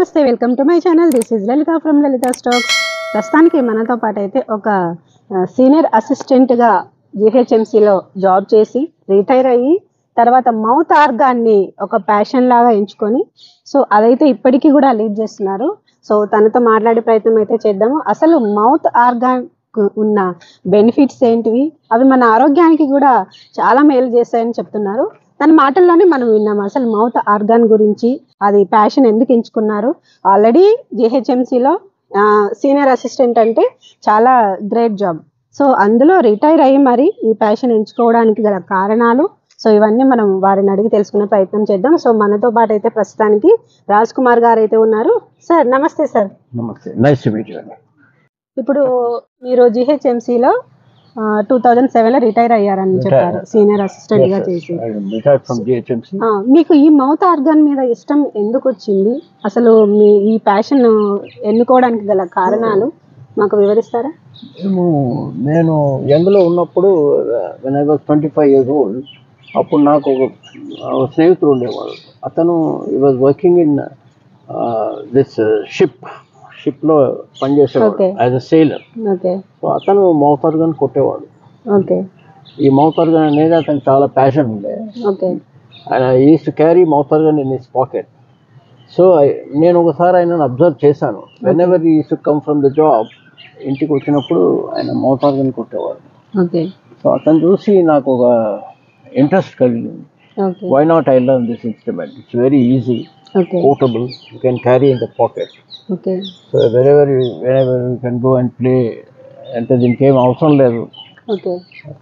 నమస్తే, welcome to my channel. This is Lalitha from Lalitha stocks. ప్రస్తుతానికి మనతో పాటు అయితే ఒక సీనియర్ అసిస్టెంట్గా జిహెచ్ఎంసీలో జాబ్ చేసి రిటైర్ అయ్యి తర్వాత మౌత్ ఆర్గాన్ని ఒక ప్యాషన్ లాగా ఎంచుకొని అదైతే ఇప్పటికీ కూడా లీడ్ చేస్తున్నారు. తనతో మాట్లాడే ప్రయత్నం అయితే చేద్దాము. అసలు మౌత్ ఆర్గాన్ ఉన్న బెనిఫిట్స్ ఏంటివి, అవి మన ఆరోగ్యానికి కూడా చాలా మేలు చేస్తాయని చెప్తున్నారు. తన మాటల్లోనే మనం విన్నాము అసలు మౌత్ ఆర్గాన్ గురించి, అది ప్యాషన్ ఎందుకు ఎంచుకున్నారు. ఆల్రెడీ జిహెచ్ఎంసీలో సీనియర్ అసిస్టెంట్ అంటే చాలా గ్రేట్ జాబ్. అందులో రిటైర్ అయ్యి మరి ఈ ప్యాషన్ ఎంచుకోవడానికి గల కారణాలు ఇవన్నీ మనం వారిని అడిగి తెలుసుకునే ప్రయత్నం చేద్దాం. మనతో పాటు అయితే ప్రస్తుతానికి రాజ్ కుమార్ గారు అయితే ఉన్నారు. సార్ నమస్తే. సార్ నమస్తే, నైస్ టు మీట్ యు. ఇప్పుడు మీరు జిహెచ్ఎంసీలో 2007లో రిటైర్ అయ్యారని చెప్పారు, సీనియర్ అసిస్టెంట్ గా చేసి. మీకు ఈ మౌత్ ఆర్గాన్ మీద ఇష్టం ఎందుకు వచ్చింది, అసలు మీ ఈ ప్యాషన్ ఎన్నుకోవడానికి గల కారణాలు మాకు వివరిస్తారా? నేను యంగ్లో ఉన్నప్పుడు when I was 25 years old, అప్పుడు నాకు ఒక స్నేహితుడు ఉండేవాడు. అతను he was working in this షిప్లో పనిచేసేవాడు యాజ్ అ సేలర్. సో అతను మౌత్ ఆర్గాన్ కొట్టేవాడు. ఈ మౌత్ ఆర్గాన్ అనేది అతను చాలా ప్యాషన్ ఉండే. ఆయన use to carry mouth organ in his pocket. So నేను ఒకసారి ఆయనను అబ్జర్వ్ చేశాను. వెన్ ఎవర్ ఈ use to come from the job, ఇంటికి వచ్చినప్పుడు ఆయన మౌత్ ఆర్గాన్ కొట్టేవాడు. సో అతను చూసి నాకు ఒక ఇంట్రెస్ట్ కలిగింది. Why not I learn this instrument, it's very easy, portable, you can carry in the pocket. So whenever you can go and play, అంటే దీనికి ఏం అవసరం లేదు,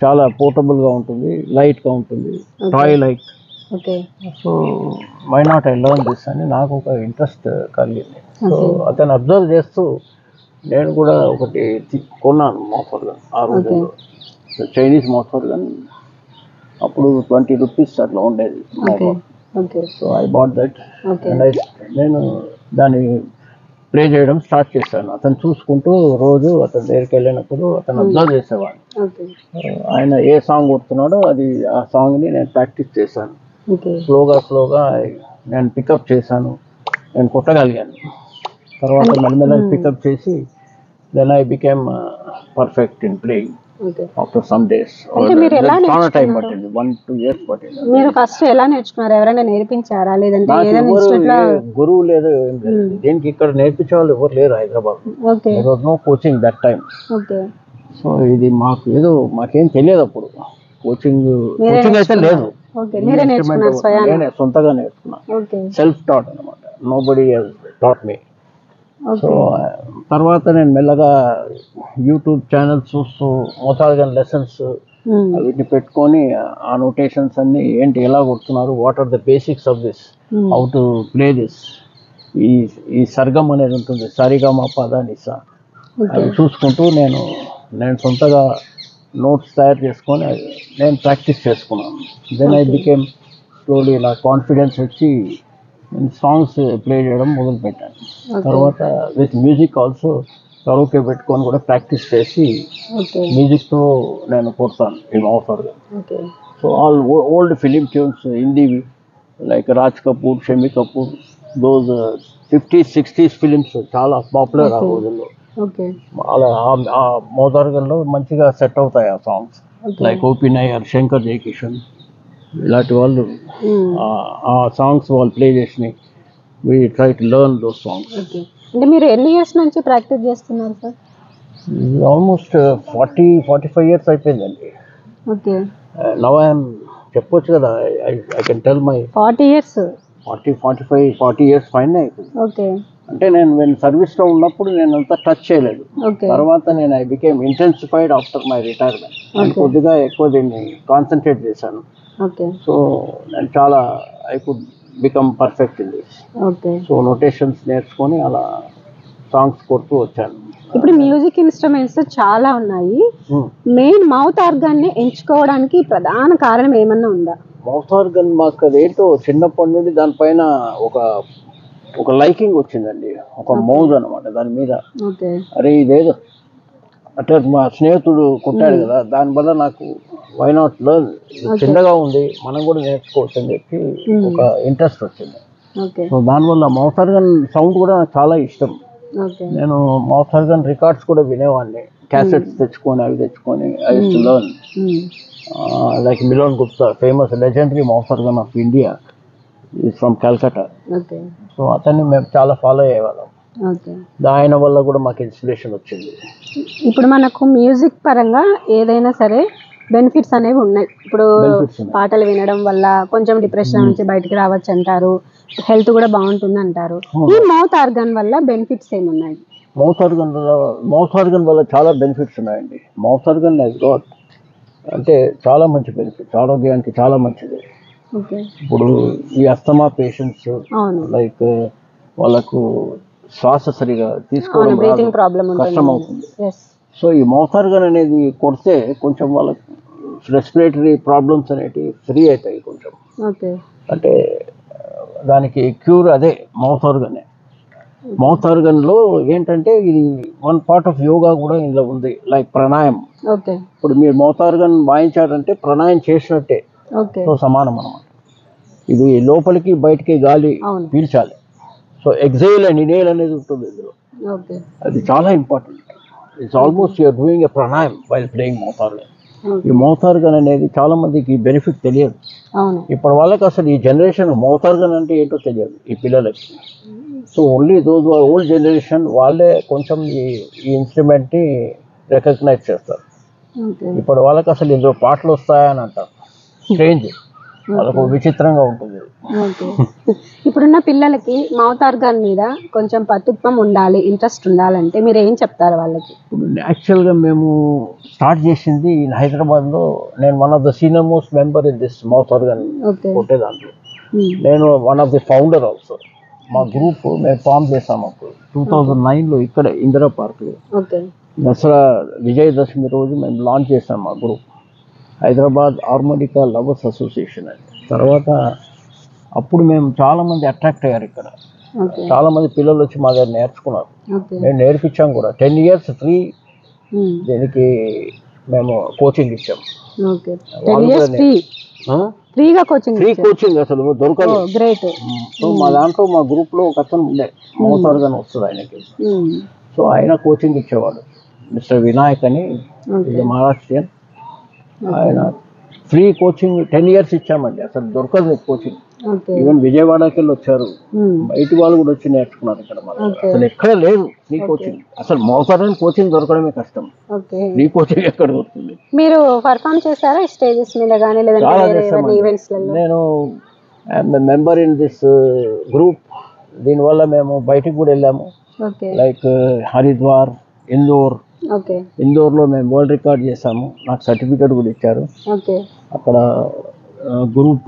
చాలా పోర్టబుల్గా ఉంటుంది, లైట్గా ఉంటుంది, toy like. So why not I learn this అని నాకు ఒక ఇంట్రెస్ట్ కలిగింది. సో అతను అబ్జర్వ్ చేస్తూ నేను కూడా ఒకటి కొన్నాను మౌత్ ఆర్గాన్. ఆ రోజుల్లో చైనీస్ మౌత్ ఆర్గాన్, అప్పుడు 20 రూపీస్ అట్లా ఉండేది. So I bought that and నేను దాన్ని ప్లే చేయడం స్టార్ట్ చేశాను. అతను చూసుకుంటూ రోజు అతని దగ్గరికి వెళ్ళినప్పుడు అతను అబ్జర్వ్ చేసేవాడు. ఆయన ఏ సాంగ్ కొడుతున్నాడో అది ఆ సాంగ్ని నేను ప్రాక్టీస్ చేశాను. స్లోగా నేను పికప్ చేశాను, నేను కొట్టగలిగాను. తర్వాత మెల్లమెల్లగా పికప్ చేసి then I became perfect in playing. After some days, చాలా టైం పట్టింది, 1-2 years పట్టింది. మీరు ఫస్ట్ ఎలా నేర్చుకున్నారు? ఎవరైనా నేర్పించారా, లేదంటే గురువు లేదు, దీనికి ఇక్కడ నేర్పించే వాళ్ళు ఎవరు లేరు Hyderabad. There was no coaching that time. So ఇది మాకేం తెలియదు అప్పుడు. కోచింగ్ అయితే లేదు, నేనే సొంతగా నేర్చుకున్నా. సెల్ఫ్ టాట్ అనమాట, nobody has taught me. So తర్వాత నేను మెల్లగా యూట్యూబ్ ఛానల్స్ చూస్తూ మౌత్ ఆర్గాన్ లెసన్స్ వీటిని పెట్టుకొని ఆ నోటేషన్స్ అన్ని ఏంటి, ఎలా కొడుతున్నారు, what are the basics of this, how to play this, ఈ సర్గం అనేది ఉంటుంది, సరిగమ పద నిస, అవి చూసుకుంటూ నేను సొంతగా నోట్స్ తయారు చేసుకొని నేను ప్రాక్టీస్ చేసుకున్నాను. దెన్ ఐ బికేమ్ స్లోలీ, నా కాన్ఫిడెన్స్ వచ్చి సాంగ్స్ ప్లే చేయడం మొదలుపెట్టాను. తర్వాత విత్ మ్యూజిక్ ఆల్సో కరోకే పెట్టుకొని కూడా ప్రాక్టీస్ చేసి మ్యూజిక్తో నేను కొడతాను ఈ mouth organ. So all old film tunes, హిందీవి like Raj Kapoor, Shammi Kapoor, those 50s 60s films చాలా పాపులర్ ఆ రోజుల్లో. అలా ఆ మౌత్ ఆర్గాన్లో మంచిగా సెట్ అవుతాయి ఆ సాంగ్స్. లైక్ ఓపీ నాయర్, శంకర్ జయకిషన్, ఇలాంటి వాళ్ళు ఆ సాంగ్స్ వాళ్ళు ప్లే చేసినాయి. We try to learn those songs. అంటే మీరు ఎన్ని ఇయర్స్ నుంచి ప్రాక్టీస్ చేస్తున్నారు సార్? ఆల్మోస్ట్ 40-45 years అయిపోయిందండి. నౌ ఐఎమ్ చెప్పొచ్చు కదా, I can tell my 40 years, 40 years పైన అయిపోయింది. అంటే నేను సర్వీస్లో ఉన్నప్పుడు నేను అంతా టచ్ చేయలేదు. తర్వాత నేను I became intensified after my retirement. కొద్దిగా ఎక్కువ దీన్ని కాన్సన్ట్రేట్ చేశాను. సో నేను చాలా I could become perfect in this. So notations నేర్చుకొని అలా సాంగ్స్ కొడుతూ వచ్చాను. ఇప్పుడు మ్యూజిక్ ఇన్స్ట్రుమెంట్స్ చాలా ఉన్నాయి, మెయిన్ మౌత్ ఆర్గాన్ ని ఎంచుకోవడానికి ప్రధాన కారణం ఏమన్నా ఉందా? మౌత్ ఆర్గాన్ మాకు అదేంటో చిన్నప్పటి నుండి దానిపైన ఒక లైకింగ్ వచ్చిందండి, ఒక మౌజ్ అనమాట దాని మీద. అరే ఇదేదో అంటే మా స్నేహితుడు కొట్టాడు కదా, దానివల్ల నాకు వై నాట్ లర్న్, చిన్నగా ఉంది మనం కూడా నేర్చుకోవచ్చు అని చెప్పి ఒక ఇంట్రెస్ట్ వచ్చింది. ఓకే సో దానివల్ల మౌత్ ఆర్గన్ సౌండ్ కూడా నాకు చాలా ఇష్టం. ఓకే నేను మౌత్ ఆర్గన్ రికార్డ్స్ కూడా వినేవాడిని, క్యాసెట్స్ తెచ్చుకొని అవి తెచ్చుకొని. I use to learn like melon Gupta, famous legendary mouth organ of India, is from Calcutta. Okay so అతన్ని మేము చాలా ఫాలో అయ్యేవాళ్ళం. ఓకే ఆయన వల్ల కూడా మాకు ఇన్స్పిరేషన్ వచ్చింది. ఇప్పుడు మనకు మ్యూజిక్ పరంగా ఏదైనా సరే బెనిఫిట్స్ అనేవి ఉన్నాయి. ఇప్పుడు Benefits ఉన్నాయి. పాటలు వినడం వల్ల కొంచెం డిప్రెషన్ నుంచి బయటికి రావచ్చు అంటారు, హెల్త్ కూడా బాగుంటుంది అంటారు. ఈ మౌత్ ఆర్గన్ వల్ల బెనిఫిట్స్ ఏమున్నాయి? మౌత్ ఆర్గన్ వల్ల చాలా బెనిఫిట్స్ ఉన్నాయండి. మౌత్ ఆర్గన్ హెస్ గాట్ అంటే చాలా మంచి బెనిఫిట్స్, ఆరోగ్యానికి చాలా మంచిది. ఓకే ఇప్పుడు ఈ అస్తమా పేషెంట్స్ అవును లైక్ వాళ్ళకు శ్వాస సరిగా తీసుకోవడం బ్రీతింగ్ రాదు, ప్రాబ్లం కష్టం ఉంటుంది. అవుతుంది. ఎస్ సో ఈ మౌత్ ఆర్గన్ అనేది కొడితే కొంచెం వాళ్ళకు రెస్పిరేటరీ ప్రాబ్లమ్స్ అనేటివి ఫ్రీ అవుతాయి కొంచెం. ఓకే అంటే దానికి క్యూర్ అదే మౌత్ ఆర్గనే. మౌత్ ఆర్గన్లో ఏంటంటే ఇది వన్ పార్ట్ ఆఫ్ యోగా కూడా ఇందులో ఉంది, లైక్ ప్రాణాయామం. ఓకే ఇప్పుడు మీరు మౌత్ ఆర్గన్ వాయించారంటే ప్రాణాయామం చేసినట్టే, ఓకే సో సమానం అన్నమాట. ఇది లోపలికి బయటికి గాలి అవును పీల్చాలి. సో ఎగ్జైల్ అండ్ ఇనేల్ అనేది ఉంటుంది ఇందులో, ఓకే అది చాలా important. It's almost you're doing a pranayamam while playing mouth organ. ఈ మౌత్ ఆర్గన్ అనేది చాలా మందికి బెనిఫిట్ తెలియదు. అవును ఇప్పటి వాళ్ళకి అసలు ఈ జనరేషన్ మౌత్ ఆర్గన్ అంటే ఏంటో తెలియదు ఈ పిల్లలకి. So only those old generation వాళ్ళే కొంచెం ఈ ఇన్స్ట్రుమెంట్ని రికగ్నైజ్ చేస్తారు. ఓకే ఇప్పుడు వాళ్ళకి అసలు ఇందులో పాటలు వస్తాయని అంటారు, స్ట్రేంజ్, వాళ్ళకు విచిత్రంగా ఉంటుంది. ఓకే ఇప్పుడున్న పిల్లలకి మౌత్ ఆర్గాన్ మీద కొంచెం పట్టుత్వం ఉండాలి, ఇంట్రెస్ట్ ఉండాలంటే మీరు ఏం చెప్తారు వాళ్ళకి? ఇప్పుడు యాక్చువల్గా మేము స్టార్ట్ చేసింది ఇన్ హైదరాబాద్లో. నేను one of the senior most member in this mouth organ okay కొట్టే దాంట్లో. నేను one of the founder also. మా గ్రూప్ మేము ఫామ్ చేసాము అప్పుడు 2009లో ఇక్కడ ఇందిరా పార్క్లో. ఓకే దసరా విజయదశమి రోజు మేము లాంచ్ చేసాం మా group, Hyderabad harmonica lovers association అని. తర్వాత అప్పుడు మేము చాలామంది అట్రాక్ట్ అయ్యారు ఇక్కడ, ఓకే చాలామంది పిల్లలు వచ్చి మా దగ్గర నేర్చుకున్నారు. ఓకే మేము నేర్పించాం కూడా, 10 years ఫ్రీ దీనికి మేము కోచింగ్ ఇచ్చాం. ఓకే 10 years ఫ్రీగా కోచింగ్ ఫ్రీ కోచింగ్ అసలు దొరకదు. గ్రేట్. సో మా దాంట్లో మా గ్రూప్లో ఒక అతను ఉండే, మౌత్ ఆర్గన్ వస్తుంది ఆయనకి. సో ఆయన కోచింగ్ ఇచ్చేవాడు, మిస్టర్ వినాయక్ అని, ఇది మహారాష్ట్రియన్. ఆయన ఫ్రీ కోచింగ్ 10 years ఇచ్చామండి, అసలు దొరకదు కోచింగ్. ఓకే ఈవెన్ విజయవాడకి వెళ్ళి వచ్చారు, బయటి వాళ్ళు కూడా వచ్చి నేర్చుకున్నారు ఇక్కడ. అసలు ఎక్కడ లేదు ఫ్రీ కోచింగ్, అసలు మౌత్ ఆర్గన్ కోచింగ్ దొరకడమే కష్టం, ఓకే ఫ్రీ కోచింగ్ ఎక్కడ దొరుకుతుంది? మీరు పర్ఫామ్ చేశారా స్టేజెస్ మీద కానీ చాలా లేదంటే చేస్తామండి. ఈవెంట్స్ లలో? నేను మెంబర్ ఇన్ దిస్ గ్రూప్. దీనివల్ల మేము బయటికి కూడా వెళ్ళాము, okay like Haridwar, Indore. Okay ఇందోర్లో మేము వరల్డ్ రికార్డ్ చేసాము, నాకు సర్టిఫికేట్ కూడా ఇచ్చారు. ఓకే అక్కడ గ్రూప్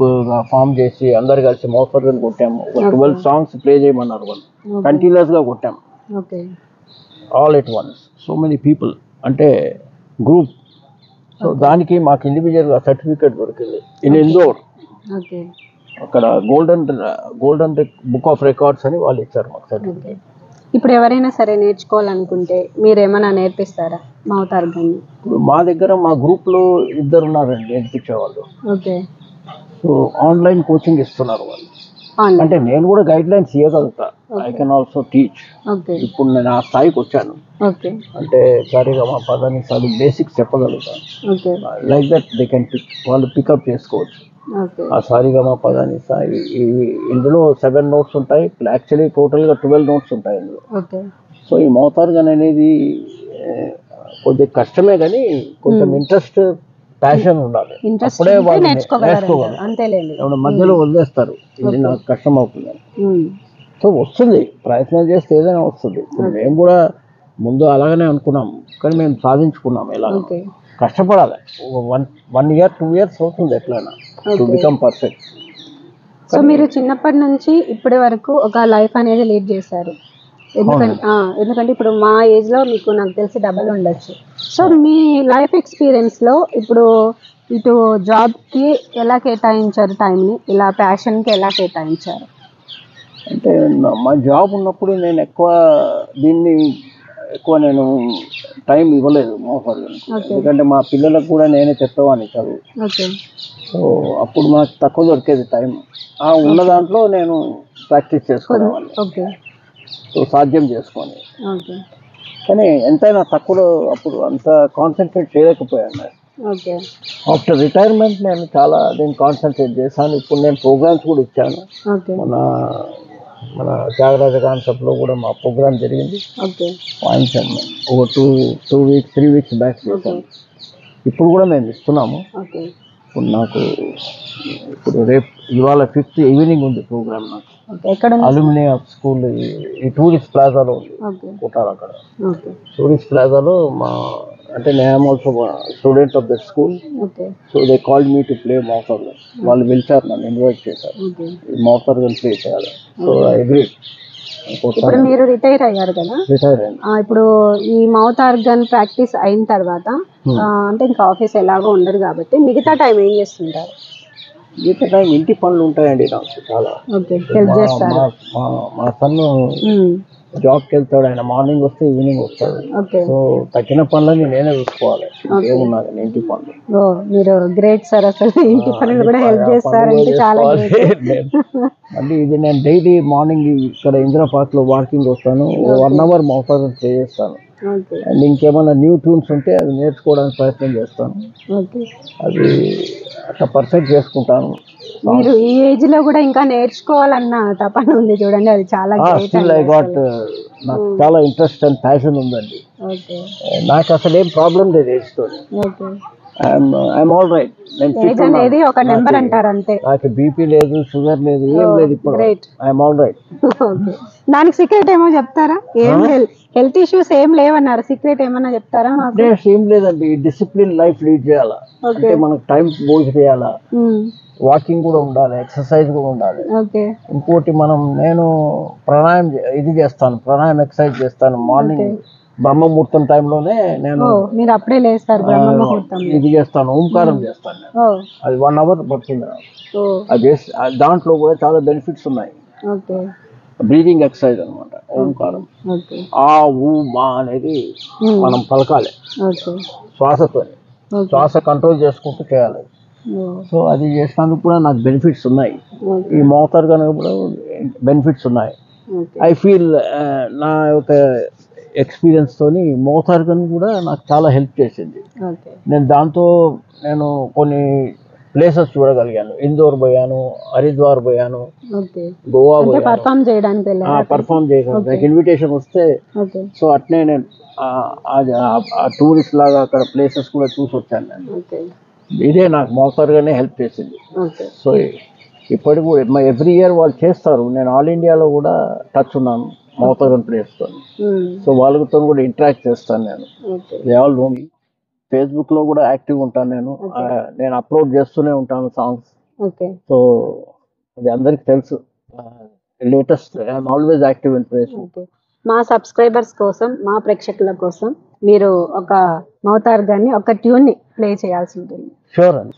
ఫామ్ చేసి అందరు కలిసి మౌత్ ఆర్గన్ కొట్టాము. ఒక 12 songs ప్లే చేయమన్నారు వాళ్ళు, కంటిన్యూస్గా కొట్టాము, okay all at once, so many people అంటే గ్రూప్. సో దానికి మాకు ఇండివిజువల్గా సర్టిఫికేట్ దొరికింది ఇన్ ఇందోర్. ఓకే అక్కడ గోల్డెన్ బుక్ ఆఫ్ రికార్డ్స్ అని వాళ్ళు ఇచ్చారు మాకు సర్టిఫికేట్. ఇప్పుడు ఎవరైనా సరే నేర్చుకోవాలనుకుంటే మీరు ఏమైనా నేర్పిస్తారా మౌత్ ఆర్గన్? ఇప్పుడు మా దగ్గర మా గ్రూప్లో 2 ఉన్నారండి నేర్పించేవాళ్ళు. ఓకే సో ఆన్లైన్ కోచింగ్ ఇస్తున్నారు వాళ్ళు. అంటే నేను కూడా గైడ్ లైన్స్ ఇవ్వగలుగుతా, I can also teach. Okay ఇప్పుడు నేను ఆ స్థాయికి వచ్చాను, ఓకే అంటే సరిగా మా పదాన్ని సార్ బేసిక్స్ చెప్పగలుగుతాను. Okay like that they can వాళ్ళు పికప్ చేసుకోవచ్చు. ఓకే ఆ సారిగా మా పదాన్ని ఇందులో 7 notes ఉంటాయి, యాక్చువల్లీ టోటల్గా 12 notes ఉంటాయి ఇందులో. ఓకే సో ఈ మౌత్ ఆర్గన్ అనేది కొద్దిగా కష్టమే, కానీ కొంచెం ఇంట్రెస్ట్, ప్యాషన్ ఉండాలి, అప్పుడే వాళ్ళు నేర్చుకోగలరు. అంతేలేండి, మధ్యలో వదిలేస్తారు, ఇది నాకు కష్టం అవుతుందని. సో వస్తుంది, ప్రయత్నం చేస్తే ఏదైనా వస్తుంది. ఇప్పుడు మేము కూడా ముందు అలాగనే అనుకున్నాం, కానీ మేము సాధించుకున్నాం. ఎలా కష్టపడాలి, 1 year 2 years అవుతుంది ఎట్లయినా టు బికమ్ పర్ఫెక్ట్. సో మీరు చిన్నప్పటి నుంచి ఇప్పటి వరకు ఒక లైఫ్ అనేది లీడ్ చేశారు. ఎందుకంటే ఇప్పుడు మా ఏజ్లో మీకు నాకు తెలిసి డబల్ ఉండొచ్చు. సో మీ లైఫ్ ఎక్స్పీరియన్స్లో ఇప్పుడు ఇటు జాబ్కి ఎలా కేటాయించారు టైంని, ఇలా ప్యాషన్కి ఎలా కేటాయించారు? అంటే మా జాబ్ ఉన్నప్పుడు నేను ఎక్కువ నేను టైం ఇవ్వలేదు మౌత్ ఆర్గన్, ఎందుకంటే మా పిల్లలకు కూడా నేనే చెప్పేవాడిని చదువు. ఓకే సో అప్పుడు మాకు తక్కువ దొరికేది టైం. ఉన్న దాంట్లో నేను ప్రాక్టీస్ చేసుకునేవాడిని. ఓకే సో సాధ్యం చేసుకొని, ఓకే కానీ ఎంతైనా తక్కువ అప్పుడు అంత కాన్సన్ట్రేట్ చేయలేకపోయాను. ఓకే ఆఫ్టర్ రిటైర్మెంట్ నేను చాలా దీన్ని కాన్సన్ట్రేట్ చేశాను. ఇప్పుడు నేను ప్రోగ్రామ్స్ కూడా ఇచ్చాను. ఓకే మన త్యాగరాజ కాన్సెప్ట్లో కూడా మా ప్రోగ్రామ్ జరిగింది. ఓకే వాయించాను నేను ఒక 3 weeks బ్యాక్ చేశాను. ఇప్పుడు కూడా మేము ఇస్తున్నాము. ఓకే ఇప్పుడు రేపు ఇవాళ 5th ఈవినింగ్ ఉంది ప్రోగ్రామ్ నాకు. ఎక్కడ అల్యూమిని ఆఫ్ స్కూల్ ఈ టూరిస్ట్ ప్లాజాలో ఉంది. కోటారు అక్కడ టూరిస్ట్ ప్లాజాలో అంటే నేను also student of the school. So they called me to play mouth organ. వాళ్ళు పిలిచారు, నన్ను ఇన్వైట్ చేశారు మౌత్ ఆర్గన్ ప్లే చేయాలి. So I agree. ఇప్పుడు మీరు రిటైర్ అయ్యారు కదా, రిటైర్ అయ్యాను. ఇప్పుడు ఈ మౌత్ ఆర్గన్ ప్రాక్టీస్ అయిన తర్వాత అంటే ఇంకా ఆఫీస్ ఎలాగో ఉండదు కాబట్టి మిగతా టైం ఏం చేస్తుంటారు? మిగతా టైం ఇంటి పనులు ఉంటాయండి నాకు చాలా. హెల్ప్ చేస్తారు. మా సన్ను జాబ్కి వెళ్తాడు, ఆయన మార్నింగ్ వస్తే ఈవినింగ్ వస్తాడు. సో తగ్గిన పనులని నేనే చూసుకోవాలి. ఏమున్నది ఇంటి పనులు. మీరు గ్రేట్ సార్, అసలు ఇంటి పనులు కూడా హెల్ప్ చేస్తారంటే చాలా. మళ్ళీ ఇది నేను డైలీ మార్నింగ్ ఇక్కడ ఇందిరా పార్క్ లో వాకింగ్ వస్తాను, 1 hour మౌత్ ఆర్గన్ ప్లే చేస్తాను. అండ్ ఇంకేమైనా న్యూ ట్యూన్స్ ఉంటే అది నేర్చుకోవడానికి ప్రయత్నం చేస్తాను. అది అట్లా పర్ఫెక్ట్ చేసుకుంటాను. మీరు ఈ ఏజ్ లో కూడా ఇంకా నేర్చుకోవాలన్న తపన ఉంది చూడండి, అది చాలా స్టిల్ ఐ గాట్, నాకు చాలా ఇంట్రెస్ట్ అండ్ ప్యాషన్ ఉందండి. నాకు అసలు ఏం ప్రాబ్లం లేదు ఏజ్ తో. I'm all right. అనేది ఒక నెంబర్ అంటారు అంతే. నాకు బీపీ లేదు, షుగర్ లేదు, ఏం లేదు ఇప్పుడు. I'm all right. దానికి సీక్రెట్ ఏమో చెప్తారా? ఏం హెల్త్ ఇష్యూస్ ఏం లేవన్నారు, సీక్రెట్ ఏమన్నా చెప్తారా? ఏం లేదండి, డిసిప్లిన్ లైఫ్ లీడ్ చేయాలా అంటే మనకు టైం భోజనం చేయాలా, వాకింగ్ కూడా ఉండాలి, ఎక్సర్సైజ్ కూడా ఉండాలి. ఇంకోటి నేను ప్రాణాయామం ఇది చేస్తాను, ప్రాణాయామం ఎక్సర్సైజ్ చేస్తాను. మార్నింగ్ బ్రహ్మముహూర్తం టైంలోనే నేను మీరు అప్పుడే లేస్తారు, బ్రహ్మముహూర్తం ఇది చేస్తాను, ఓంకారం చేస్తాను. అది 1 hour పడుతుంది. అది దాంట్లో కూడా చాలా బెనిఫిట్స్ ఉన్నాయి. బ్రీదింగ్ ఎక్సర్సైజ్ అనమాట ఓంకారం. ఆ ఊ మా అనేది మనం పలకాలి శ్వాసతో, శ్వాస కంట్రోల్ చేసుకుంటూ చేయాలి. సో అది చేసినందుకు కూడా నాకు బెనిఫిట్స్ ఉన్నాయి. ఈ మౌత్ ఆర్గన్ కూడా బెనిఫిట్స్ ఉన్నాయి. ఐ ఫీల్ నా యొక్క ఎక్స్పీరియన్స్ తోని మౌత్ ఆర్గన్ కూడా నాకు చాలా హెల్ప్ చేసింది. నేను కొన్ని ప్లేసెస్ చూడగలిగాను. ఇందోర్ పోయాను, హరిద్వార్ పోయాను, గోవా పోయాను. పర్ఫామ్ చేయడానికి ఇన్విటేషన్ వస్తే సో అట్నే నేను టూరిస్ట్ లాగా అక్కడ ప్లేసెస్ కూడా చూసి వచ్చాను నేను. ఇదే నాకు మౌత్ ఆర్గన్ హెల్ప్ చేసింది. సో ఇప్పటికి కూడా ఎవ్రీ ఇయర్ వాళ్ళు చేస్తారు. నేను ఆల్ ఇండియాలో కూడా టచ్ ఉన్నాను మౌత్ ఆర్గన్ ప్లేస్తో. సో వాళ్ళతో కూడా ఇంటరాక్ట్ చేస్తాను నేను. They all know me. Facebook లో కూడా యాక్టివ్ ఉంటాను నేను అప్లోడ్ చేస్తూనే ఉంటాను సాంగ్స్. సో అది అందరికి తెలుసు. Latest I'm always active in Facebook. మా సబ్స్క్రైబర్స్ కోసం, మా ప్రేక్షకుల కోసం మీరు ఒక మౌత్ ఆర్గన్ ఒక ట్యూన్ ని ప్లే చేయాల్సి ఉంటుంది. షూర్ అండి.